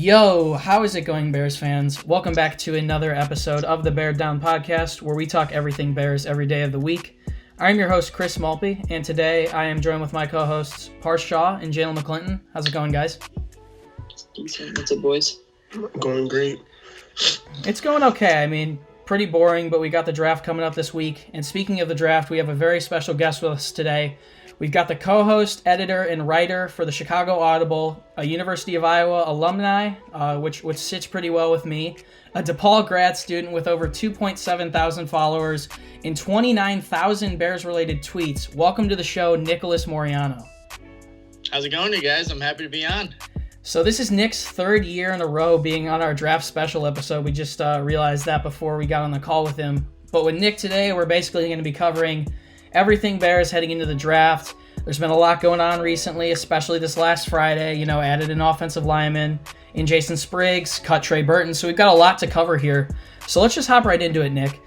Yo, how is it going, Bears fans? Welcome back to another episode of the Bear Down Podcast, where we talk everything Bears every day of the week. I'm your host, Chris Malpe, and today I am joined with my co-hosts, Parth and Jaylen McClinton. How's it going, guys? Decent. What's up, boys? Going great. It's going okay. I mean, pretty boring, but we got the draft coming up this week. And speaking of the draft, we have a very special guest with us today. We've got the co-host, editor, and writer for the Chicago Audible, a University of Iowa alumni, which sits pretty well with me, a DePaul grad student with over 2.7 thousand followers and 29,000 Bears-related tweets. Welcome to the show, Nicholas Moreano. How's it going, you guys? I'm happy to be on. So this is Nick's third year in a row being on our draft special episode. We just realized that before we got on the call with him. But with Nick today, we're basically going to be covering everything Bears heading into the draft. There's been a lot going on recently, especially this last Friday. Added an offensive lineman in Jason Spriggs, cut Trey Burton. So we've got a lot to cover here. So let's just hop right into it, Nick.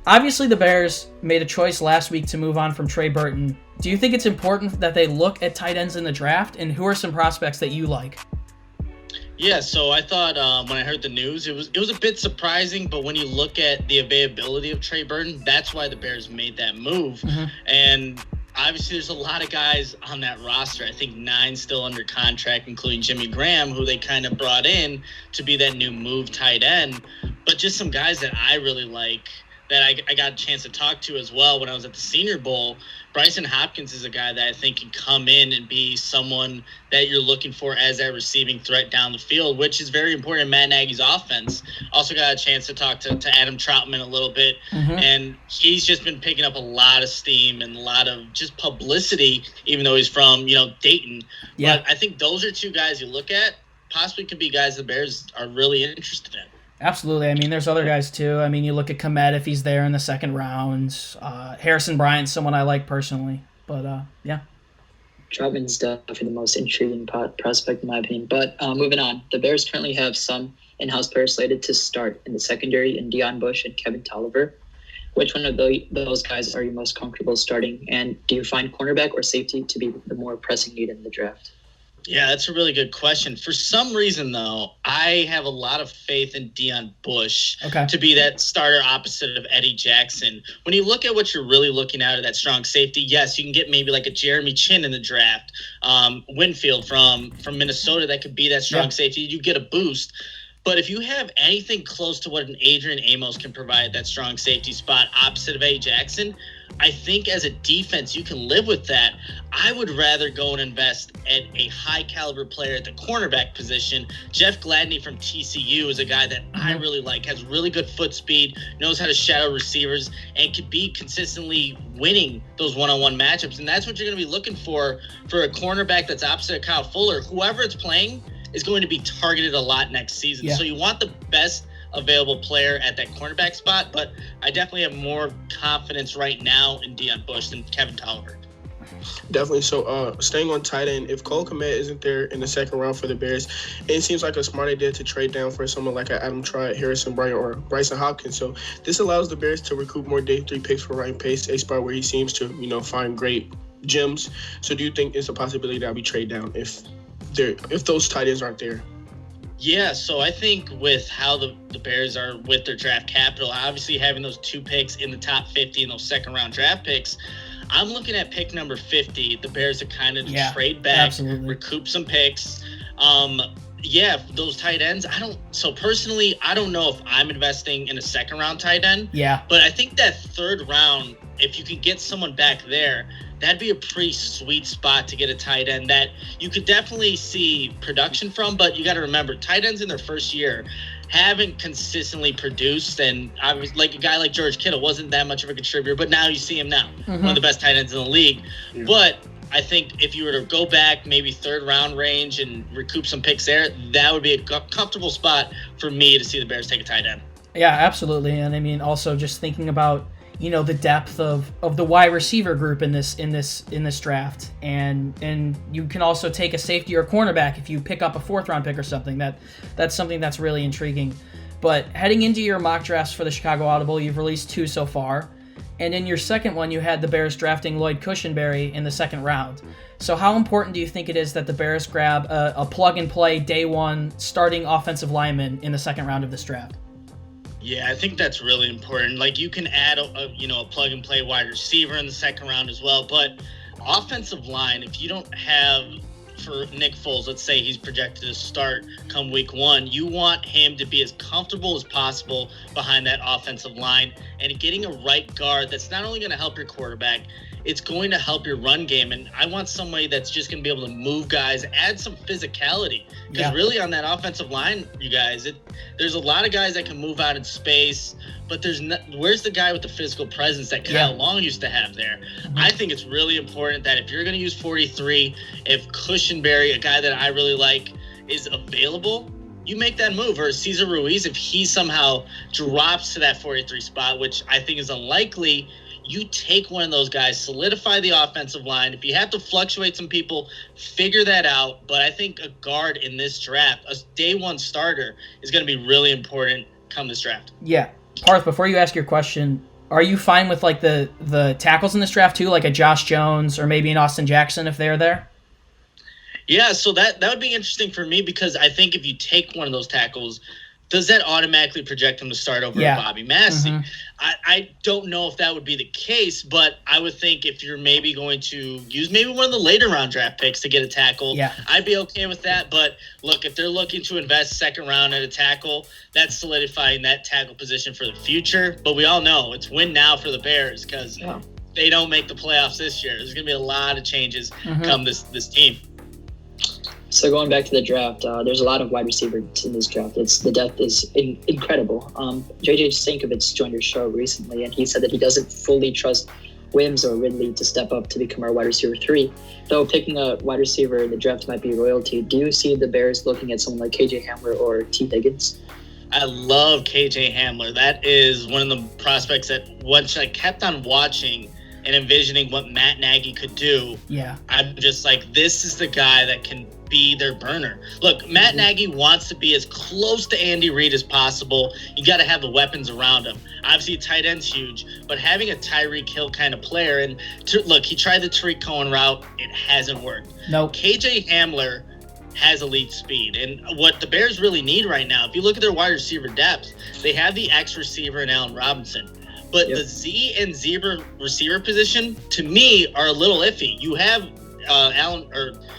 Obviously, the Bears made a choice last week to move on from Trey Burton. Do you think it's important that they look at tight ends in the draft? And who are some prospects that you like? Yeah, so I thought when I heard the news, it was a bit surprising, but when you look at the availability of Trey Burton, that's why the Bears made that move. Mm-hmm. And obviously there's a lot of guys on that roster. I think 9 still under contract, including Jimmy Graham, who they kind of brought in to be that new move tight end. But just some guys that I really like that I got a chance to talk to as well when I was at the Senior Bowl. Brycen Hopkins is a guy that I think can come in and be someone that you're looking for as that receiving threat down the field, which is very important in Matt Nagy's offense. Also got a chance to talk to Adam Troutman a little bit, and he's just been picking up a lot of steam and a lot of just publicity, even though he's from, Dayton. Yeah. But I think those are two guys you look at, possibly could be guys the Bears are really interested in. Absolutely. I mean, there's other guys too. I mean, you look at Komet if he's there in the second round. Harrison Bryant's someone I like personally. But, yeah. Troutman's definitely the most intriguing prospect in my opinion. But moving on, the Bears currently have some in-house players slated to start in the secondary in Deion Bush and Kevin Tolliver. Which one of those guys are you most comfortable starting? And do you find cornerback or safety to be the more pressing need in the draft? Yeah, that's a really good question. For some reason, though, I have a lot of faith in Deion Bush to be that starter opposite of Eddie Jackson. When you look at what you're really looking at that strong safety, yes, you can get maybe like a Jeremy Chin in the draft, Winfield from Minnesota that could be that strong safety. You get a boost. But if you have anything close to what an Adrian Amos can provide, that strong safety spot opposite of Eddie Jackson, I think as a defense, you can live with that. I would rather go and invest at a high-caliber player at the cornerback position. Jeff Gladney from TCU is a guy that I really like, has really good foot speed, knows how to shadow receivers, and could be consistently winning those one-on-one matchups. And that's what you're going to be looking for a cornerback that's opposite of Kyle Fuller. Whoever it's playing is going to be targeted a lot next season. Yeah. So you want the best available player at that cornerback spot, but I definitely have more confidence right now in Deion Bush than Kevin Tolliver. Definitely. So staying on tight end, if Cole Kmet isn't there in the second round for the Bears, it seems like a smart idea to trade down for someone like Adam Trott, Harrison Bryant, or Brycen Hopkins. So this allows the Bears to recoup more day 3 picks for Ryan Pace, a spot where he seems to, find great gems. So do you think it's a possibility that we trade down if those tight ends aren't there? Yeah, so I think with how the Bears are with their draft capital, obviously having those 2 picks in the top 50 and those second-round draft picks, I'm looking at pick number 50. The Bears are kind of trade back, recoup some picks. Those tight ends, personally, I don't know if I'm investing in a second-round tight end. Yeah. But I think that third round, if you can get someone back there, that'd be a pretty sweet spot to get a tight end that you could definitely see production from. But you got to remember, tight ends in their first year haven't consistently produced. And I was like a guy like George Kittle wasn't that much of a contributor, but now you see him now, one of the best tight ends in the league. Yeah. But I think if you were to go back maybe third round range and recoup some picks there, that would be a comfortable spot for me to see the Bears take a tight end. Yeah, absolutely. And I mean, also just thinking about, the depth of the wide receiver group in this draft, and you can also take a safety or a cornerback if you pick up a 4th round pick or something. That's something that's really intriguing. But heading into your mock drafts for the Chicago Audible, you've released 2 so far. And in your second one, you had the Bears drafting Lloyd Cushenberry in the second round. So how important do you think it is that the Bears grab a plug-and-play day one starting offensive lineman in the second round of this draft? Yeah, I think that's really important. Like, you can add a plug-and-play wide receiver in the second round as well, but offensive line, if you don't have, for Nick Foles, let's say he's projected to start come week 1, you want him to be as comfortable as possible behind that offensive line, and getting a right guard that's not only going to help your quarterback, it's going to help your run game. And I want somebody that's just going to be able to move guys, add some physicality. Because really on that offensive line, you guys, there's a lot of guys that can move out in space, but where's the guy with the physical presence that Kyle Long used to have there? Mm-hmm. I think it's really important that if you're going to use 43, if Cushenberry, a guy that I really like, is available, you make that move. Or Cesar Ruiz, if he somehow drops to that 43 spot, which I think is unlikely, you take one of those guys, solidify the offensive line. If you have to fluctuate some people, figure that out. But I think a guard in this draft, a day one starter, is going to be really important come this draft. Yeah. Parth, before you ask your question, are you fine with like the tackles in this draft too, like a Josh Jones or maybe an Austin Jackson if they're there? Yeah, so that would be interesting for me, because I think if you take one of those tackles, does that automatically project him to start over Bobby Massey? Mm-hmm. I don't know if that would be the case, but I would think if you're maybe going to use maybe one of the later round draft picks to get a tackle, I'd be okay with that. But look, if they're looking to invest second round at a tackle, that's solidifying that tackle position for the future. But we all know it's win now for the Bears, because they don't make the playoffs this year. There's going to be a lot of changes come this team. So going back to the draft, there's a lot of wide receivers in this draft. The depth is incredible. JJ Stankovich joined your show recently, and he said that he doesn't fully trust Wims or Ridley to step up to become our wide receiver 3. Though picking a wide receiver in the draft might be royalty, do you see the Bears looking at someone like KJ Hamler or T. Higgins? I love KJ Hamler. That is one of the prospects that once I kept on watching and envisioning what Matt Nagy could do, I'm just like, this is the guy that can be their burner. Look, Matt Nagy wants to be as close to Andy Reid as possible. You got to have the weapons around him. Obviously, tight end's huge, but having a Tyreek Hill kind of player, and look, he tried the Tariq Cohen route. It hasn't worked. No. KJ Hamler has elite speed, and what the Bears really need right now, if you look at their wide receiver depth, they have the X receiver in Allen Robinson. But the Z and zebra receiver position, to me, are a little iffy. You have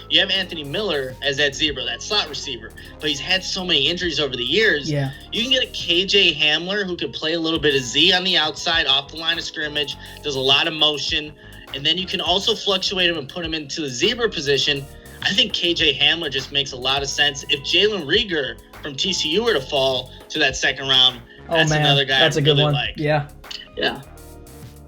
you have Anthony Miller as that zebra, that slot receiver, but he's had so many injuries over the years. Yeah. You can get a KJ Hamler who can play a little bit of Z on the outside, off the line of scrimmage, does a lot of motion, and then you can also fluctuate him and put him into the zebra position. I think KJ Hamler just makes a lot of sense. If Jalen Reagor from TCU were to fall to that second round, that's another guy that's a good really one. Like. Yeah.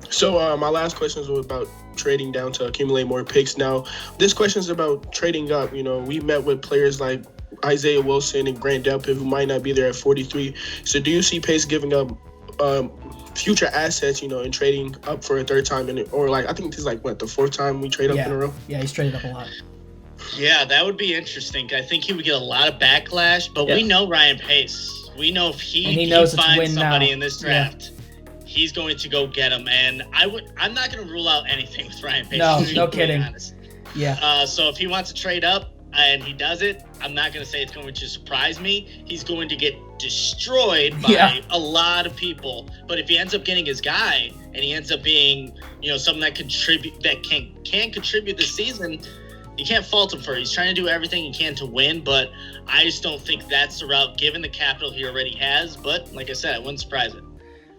So my last question was about trading down to accumulate more picks. Now, this question is about trading up. You know, we met with players like Isaiah Wilson and Grant Delpit who might not be there at 43. So do you see Pace giving up future assets, you know, and trading up for a third time? Or like, I think this is like, the fourth time we trade up in a row? Yeah, he's traded up a lot. Yeah, that would be interesting. I think he would get a lot of backlash, but we know Ryan Pace. We know if he finds somebody in this draft, he's going to go get him. And I'm not going to rule out anything with Ryan Pace. No kidding. Honest. Yeah. So if he wants to trade up and he does it, I'm not going to say it's going to surprise me. He's going to get destroyed by a lot of people. But if he ends up getting his guy and he ends up being, you know, someone that can contribute this season, you can't fault him for it. He's trying to do everything he can to win, but I just don't think that's the route given the capital he already has. But like I said, it wouldn't surprise it.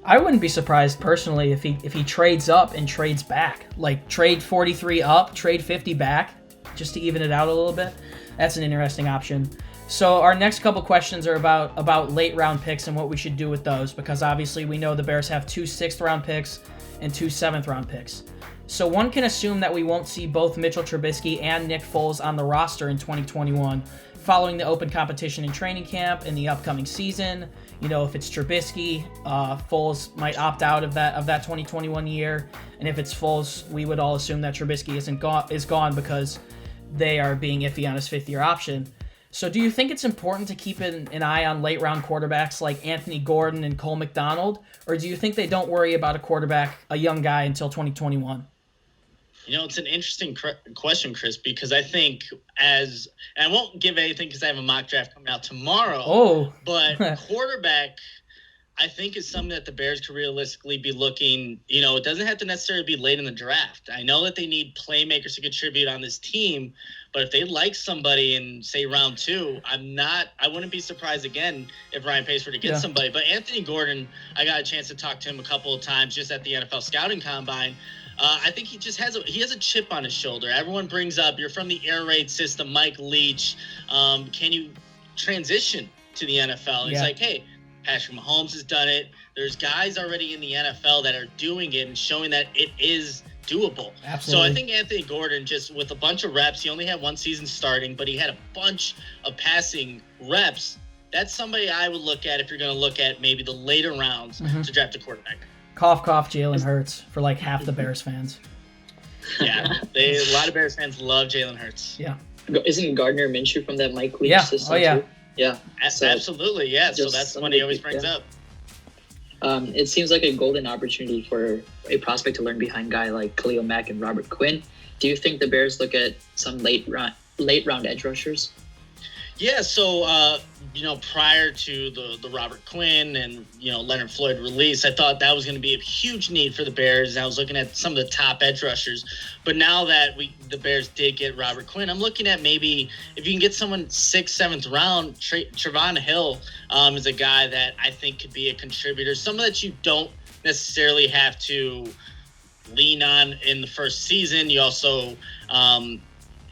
I wouldn't be surprised personally if he trades up and trades back. Like trade 43 up, trade 50 back, just to even it out a little bit. That's an interesting option. So our next couple questions are about late round picks and what we should do with those, because obviously we know the Bears have 2 6th round picks and 2 7th round picks. So one can assume that we won't see both Mitchell Trubisky and Nick Foles on the roster in 2021, following the open competition in training camp in the upcoming season. You know, if it's Trubisky, Foles might opt out of that 2021 year, and if it's Foles, we would all assume that Trubisky is gone because they are being iffy on his 5th-year option. So do you think it's important to keep an eye on late-round quarterbacks like Anthony Gordon and Cole McDonald, or do you think they don't worry about a young guy, until 2021? It's an interesting question, Chris, because I think and I won't give anything because I have a mock draft coming out tomorrow, but quarterback – I think is something that the Bears could realistically be looking, it doesn't have to necessarily be late in the draft. I know that they need playmakers to contribute on this team, but if they like somebody in, say, round 2, I wouldn't be surprised again if Ryan Pace were to get somebody. But Anthony Gordon, I got a chance to talk to him a couple of times just at the NFL Scouting Combine. I think he just has a chip on his shoulder. Everyone brings up, you're from the air raid system, Mike Leach. Can you transition to the NFL? And he's like, hey, Patrick Mahomes has done it. There's guys already in the NFL that are doing it and showing that it is doable. Absolutely. So I think Anthony Gordon, just with a bunch of reps, he only had one season starting, but he had a bunch of passing reps. That's somebody I would look at if you're going to look at maybe the later rounds to draft a quarterback. Cough, cough, Jalen Hurts for like half the Bears fans. Yeah, a lot of Bears fans love Jalen Hurts. Yeah. Isn't Gardner Minshew from that Mike Leach system too? Yeah. So, absolutely, yeah. So that's the one he always brings up. It seems like a golden opportunity for a prospect to learn behind a guy like Khalil Mack and Robert Quinn. Do you think the Bears look at some late round edge rushers? Yeah, so prior to the Robert Quinn and Leonard Floyd release, I thought that was going to be a huge need for the Bears. I was looking at some of the top edge rushers, but now that the Bears did get Robert Quinn, I'm looking at maybe if you can get someone 6th, 7th round. Trevon Hill is a guy that I think could be a contributor, someone that you don't necessarily have to lean on in the first season. You also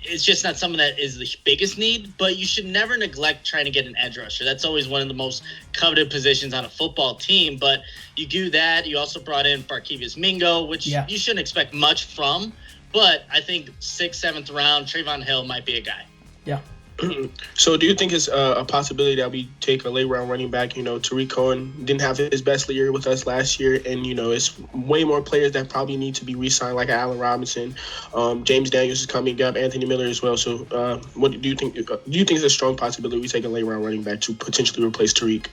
it's just not something that is the biggest need, but you should never neglect trying to get an edge rusher. That's always one of the most coveted positions on a football team. But you do that. You also brought in Barkevious Mingo, which you shouldn't expect much from. But I think 6th, 7th round, Trevon Hill might be a guy. Yeah. So do you think it's a possibility that we take a late round running back? Tariq Cohen didn't have his best year with us last year, and it's way more players that probably need to be re-signed, like Allen Robinson. James Daniels is coming up, Anthony Miller as well. So what do you think? Do you think it's a strong possibility we take a late round running back to potentially replace Tariq?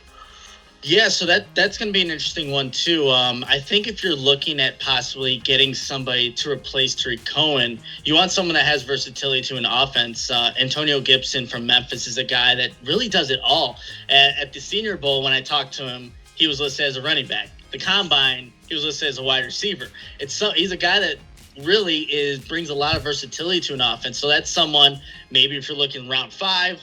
Yeah, so that's going to be an interesting one, too. I think if you're looking at possibly getting somebody to replace Tariq Cohen, you want someone that has versatility to an offense. Antonio Gibson from Memphis is a guy that really does it all. At the Senior Bowl, when I talked to him, he was listed as a running back. The Combine, he was listed as a wide receiver. He's a guy that really brings a lot of versatility to an offense. So that's someone, maybe if you're looking round 5,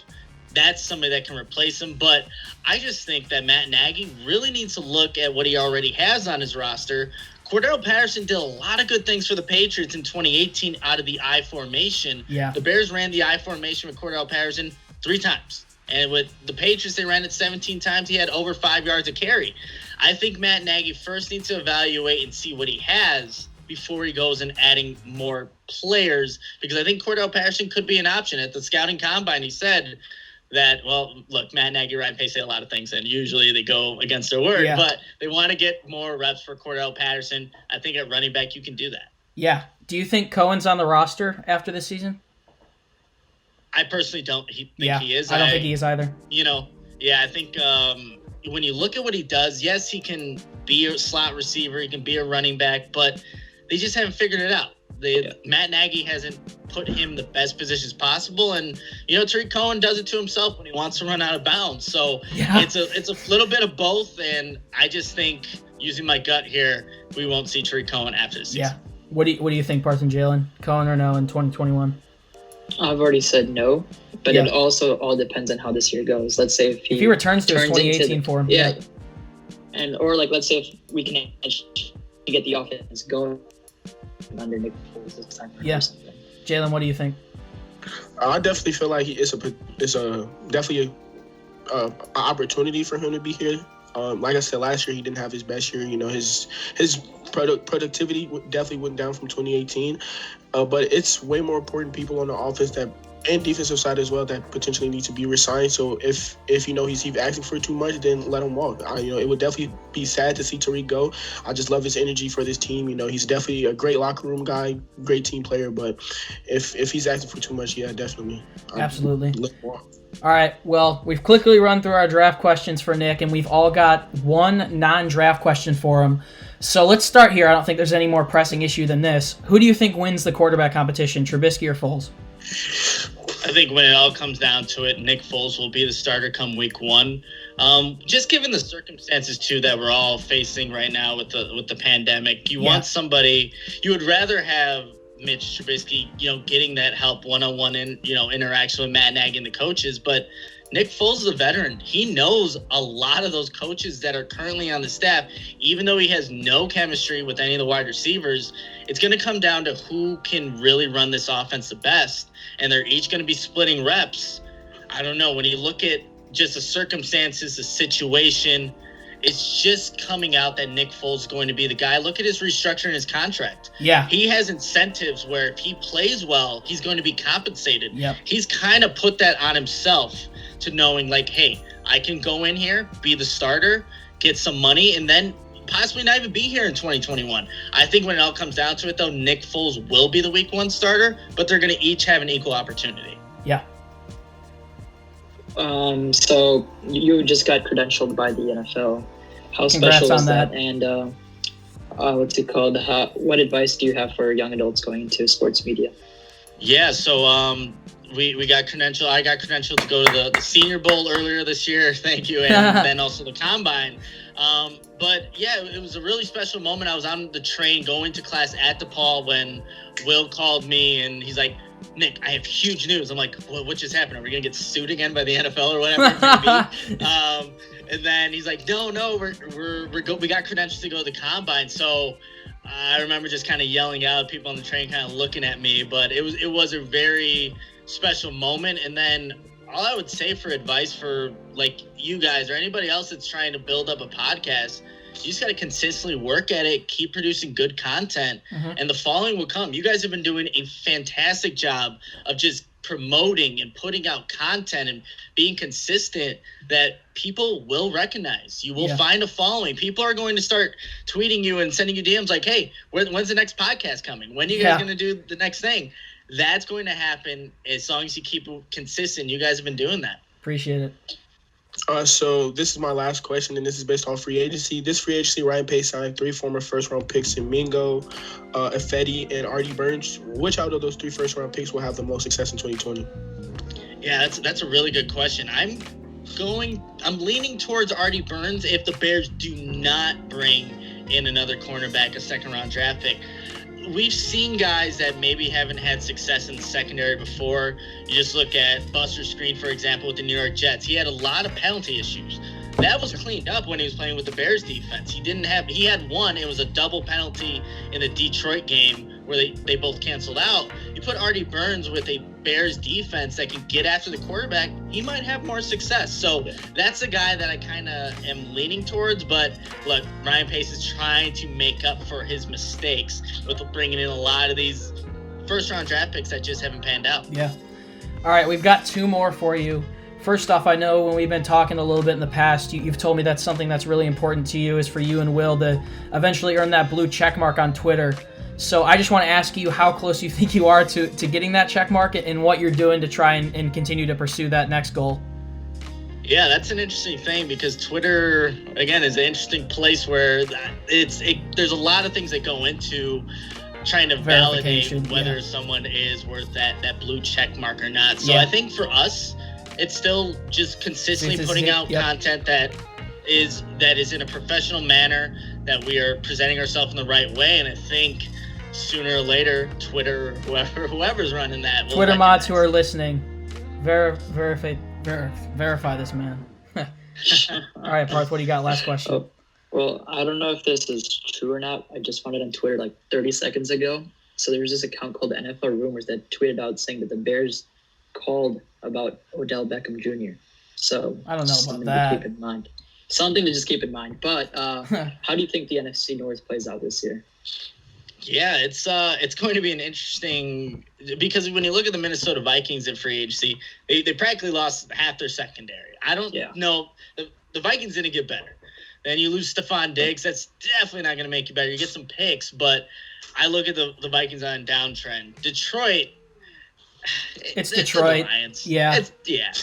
that's somebody that can replace him. But I just think that Matt Nagy really needs to look at what he already has on his roster. Cordell Patterson did a lot of good things for the Patriots in 2018 out of the I formation. Yeah. The Bears ran the I formation with Cordell Patterson 3 times. And with the Patriots, they ran it 17 times. He had over 5 yards a carry. I think Matt Nagy first needs to evaluate and see what he has before he goes and adding more players, because I think Cordell Patterson could be an option. At the Scouting Combine, he said that, well, look, Matt Nagy, Ryan Pace say a lot of things, and usually they go against their word, but they want to get more reps for Cordell Patterson. I think at running back, you can do that. Yeah. Do you think Cohen's on the roster after this season? I personally don't think he is. I don't think he is either. I think when you look at what he does, yes, he can be a slot receiver, he can be a running back, but they just haven't figured it out. Matt Nagy hasn't put him the best positions possible, and Tariq Cohen does it to himself when he wants to run out of bounds. So it's a little bit of both, and I just think, using my gut here, we won't see Tariq Cohen after the season. Yeah. What do you think, Parth and Jaylen? Cohen or no in 2021? I've already said no, but it also all depends on how this year goes. Let's say if he returns to his 2018 form. Yeah. Or let's say if we can actually get the offense going under Nick Foles this time. Yeah. Jaylen, what do you think? I definitely feel like it's definitely an opportunity for him to be here. Like I said, last year he didn't have his best year. His productivity definitely went down from 2018. But it's way more important people on the offense that and defensive side as well that potentially need to be resigned. So if he's asking for too much, then let him walk. It would definitely be sad to see Tariq go. I just love his energy for this team. He's definitely a great locker room guy, great team player. But if he's asking for too much, yeah, definitely. Absolutely. Let him walk. All right, well, we've quickly run through our draft questions for Nick, and we've all got one non-draft question for him. So let's start here. I don't think there's any more pressing issue than this. Who do you think wins the quarterback competition, Trubisky or Foles? I think when it all comes down to it, Nick Foles will be the starter come week 1. Just given the circumstances, too, that we're all facing right now with the pandemic, you want somebody – you would rather have – Mitch Trubisky, getting that help one-on-one and, interaction with Matt Nagy and the coaches. But Nick Foles is a veteran. He knows a lot of those coaches that are currently on the staff. Even though he has no chemistry with any of the wide receivers, it's going to come down to who can really run this offense the best. And they're each going to be splitting reps. I don't know. When you look at just the circumstances, the situation, it's just coming out that Nick Foles is going to be the guy. Look at his restructure in his contract. Yeah. He has incentives where if he plays well, he's going to be compensated. Yep. He's kind of put that on himself to knowing, like, hey, I can go in here, be the starter, get some money, and then possibly not even be here in 2021. I think when it all comes down to it, though, Nick Foles will be the week 1 starter, but they're going to each have an equal opportunity. Yeah. So you just got credentialed by the NFL. How Congrats special is on that? that. And what's it called? What advice do you have for young adults going into sports media? Yeah, so we got credentialed. I got credentialed to go to the Senior Bowl earlier this year. Thank you, and then also the Combine. But yeah, it was a really special moment. I was on the train going to class at DePaul when Will called me, and he's like, Nick, I have huge news. I'm like, what just happened? Are we going to get sued again by the NFL or whatever it may be? And then he's like, no, we got credentials to go to the Combine. So I remember just kind of yelling out, people on the train kind of looking at me. But it was a very special moment. And then all I would say for advice for like you guys or anybody else that's trying to build up a podcast, you just got to consistently work at it, keep producing good content, and the following will come. You guys have been doing a fantastic job of just promoting and putting out content and being consistent that people will recognize. You will find a following. People are going to start tweeting you and sending you DMs like, hey, when's the next podcast coming? When are you guys going to do the next thing? That's going to happen as long as you keep consistent. You guys have been doing that. Appreciate it. So this is my last question, and this is based on free agency. This free agency, Ryan Pace signed 3 former first-round picks in Mingo, Ifedi, and Artie Burns. Which out of those 3 first-round picks will have the most success in 2020? Yeah, that's a really good question. I'm leaning towards Artie Burns if the Bears do not bring in another cornerback, a second-round draft pick. We've seen guys that maybe haven't had success in the secondary before. You just look at Buster Screen, for example, with the New York Jets. He had a lot of penalty issues. That was cleaned up when he was playing with the Bears defense. He had one. It was a double penalty in the Detroit game where they both canceled out. You put Artie Burns with a Bears defense that can get after the quarterback, he might have more success. So that's a guy that I kind of am leaning towards. But look, Ryan Pace is trying to make up for his mistakes with bringing in a lot of these first-round draft picks that just haven't panned out. Yeah. All right, we've got 2 more for you. First off, I know when we've been talking a little bit in the past, you've told me that's something that's really important to you is for you and Will to eventually earn that blue check mark on Twitter. So I just want to ask you how close you think you are to getting that check mark and what you're doing to try and continue to pursue that next goal. Yeah, that's an interesting thing because Twitter, again, is an interesting place where there's a lot of things that go into trying to validate whether someone is worth that blue check mark or not. So I think for us, it's still just consistently putting out content that is in a professional manner, that we are presenting ourselves in the right way. And I think sooner or later, Twitter, whoever's running that, will Twitter recognize. mods who are listening, verify this man. All right, Parth, what do you got? Last question. Well, I don't know if this is true or not. I just found it on Twitter like 30 seconds ago. So there was this account called NFL Rumors that tweeted out saying that the Bears called about Odell Beckham Jr. So I don't know about something that. to keep in mind. Something to just keep in mind. But how do you think the NFC North plays out this year? Yeah, it's going to be an interesting, because when you look at the Minnesota Vikings in free agency, they practically lost half their secondary. I don't know. The Vikings didn't get better. Then you lose Stephon Diggs. That's definitely not going to make you better. You get some picks, but I look at the Vikings on a downtrend. Detroit. It's Detroit. Yeah.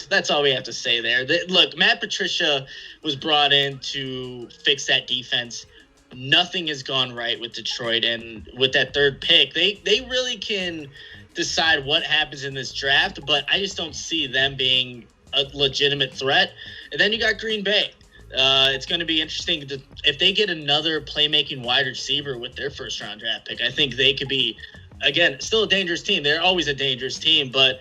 That's all we have to say there. Look, Matt Patricia was brought in to fix that defense. Nothing has gone right with Detroit, and with that third pick, they really can decide what happens in this draft, but I just don't see them being a legitimate threat. And then you got Green Bay. It's going to be interesting if they get another playmaking wide receiver with their first-round draft pick. I think they could be, again, still a dangerous team. They're always a dangerous team, but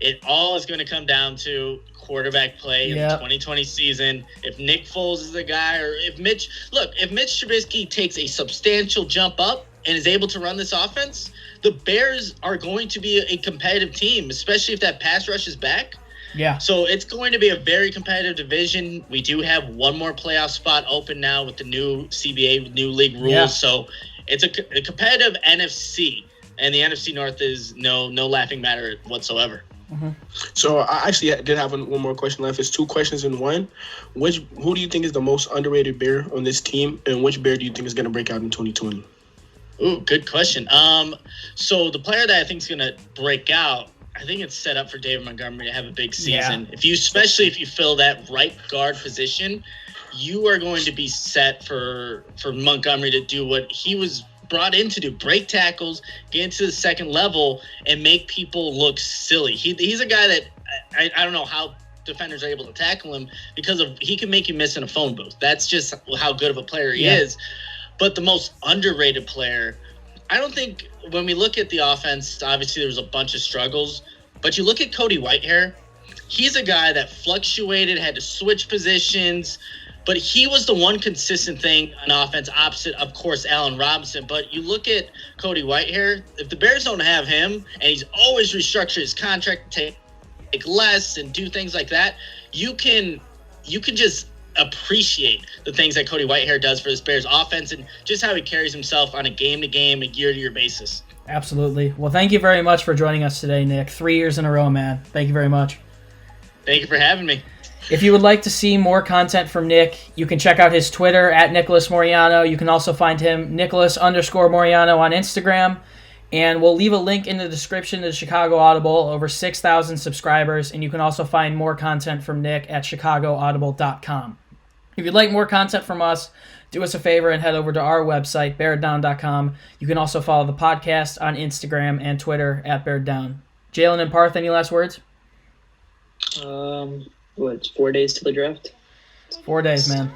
it all is going to come down to quarterback play in the 2020 season. If Nick Foles is the guy, or if Mitch Trubisky takes a substantial jump up and is able to run this offense, the Bears are going to be a competitive team, especially if that pass rush is back. Yeah. So it's going to be a very competitive division. We do have one more playoff spot open now with the new CBA, new league rules. Yeah. So it's a competitive NFC, and the NFC North is no laughing matter whatsoever. Mm-hmm. So I actually did have one more question left. It's two questions in one. Who do you think is the most underrated Bear on this team, and which Bear do you think is going to break out in 2020? Ooh, good question. So the player that I think is going to break out, I think it's set up for David Montgomery to have a big season. Yeah. Especially if you fill that right guard position, you are going to be set for Montgomery to do what he was brought in to do: break tackles, get into the second level, and make people look silly. He's a guy that I don't know how defenders are able to tackle him, because he can make you miss in a phone booth. That's just how good of a player he is. But the most underrated player, I don't think, when we look at the offense, obviously there was a bunch of struggles, but you look at Cody Whitehair, he's a guy that fluctuated, had to switch positions, but he was the one consistent thing on offense, opposite, of course, Allen Robinson. But you look at Cody Whitehair, if the Bears don't have him, and he's always restructured his contract to take less and do things like that, you can just appreciate the things that Cody Whitehair does for this Bears offense, and just how he carries himself on a game-to-game, a year-to-year basis. Absolutely. Well, thank you very much for joining us today, Nick. 3 years in a row, man. Thank you very much. Thank you for having me. If you would like to see more content from Nick, you can check out his Twitter at Nicholas Moreano. You can also find him Nicholas_Moreano on Instagram. And we'll leave a link in the description to the Chicago Audible, over 6,000 subscribers. And you can also find more content from Nick at chicagoaudible.com. If you'd like more content from us, do us a favor and head over to our website, beardown.com. You can also follow the podcast on Instagram and Twitter at beardown. Jaylen and Parth, any last words? It's 4 days to the draft? 4 days, man.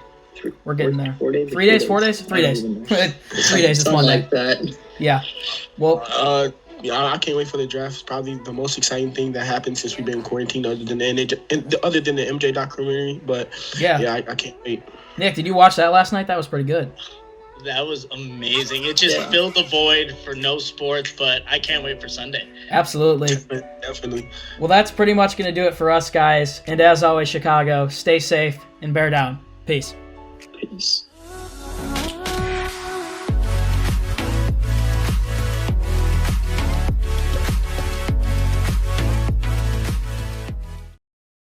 We're getting there. 4 days? 3 days? 4 days? 3 days. 3 days is one day. Like that. Yeah. Well, I can't wait for the draft. It's probably the most exciting thing that happened since we've been quarantined, other than the MJ documentary. But I can't wait. Nick, did you watch that last night? That was pretty good. That was amazing. It just filled the void for no sports, but I can't wait for Sunday. Absolutely. Definitely. Well, that's pretty much going to do it for us, guys. And as always, Chicago, stay safe and bear down. Peace. Peace.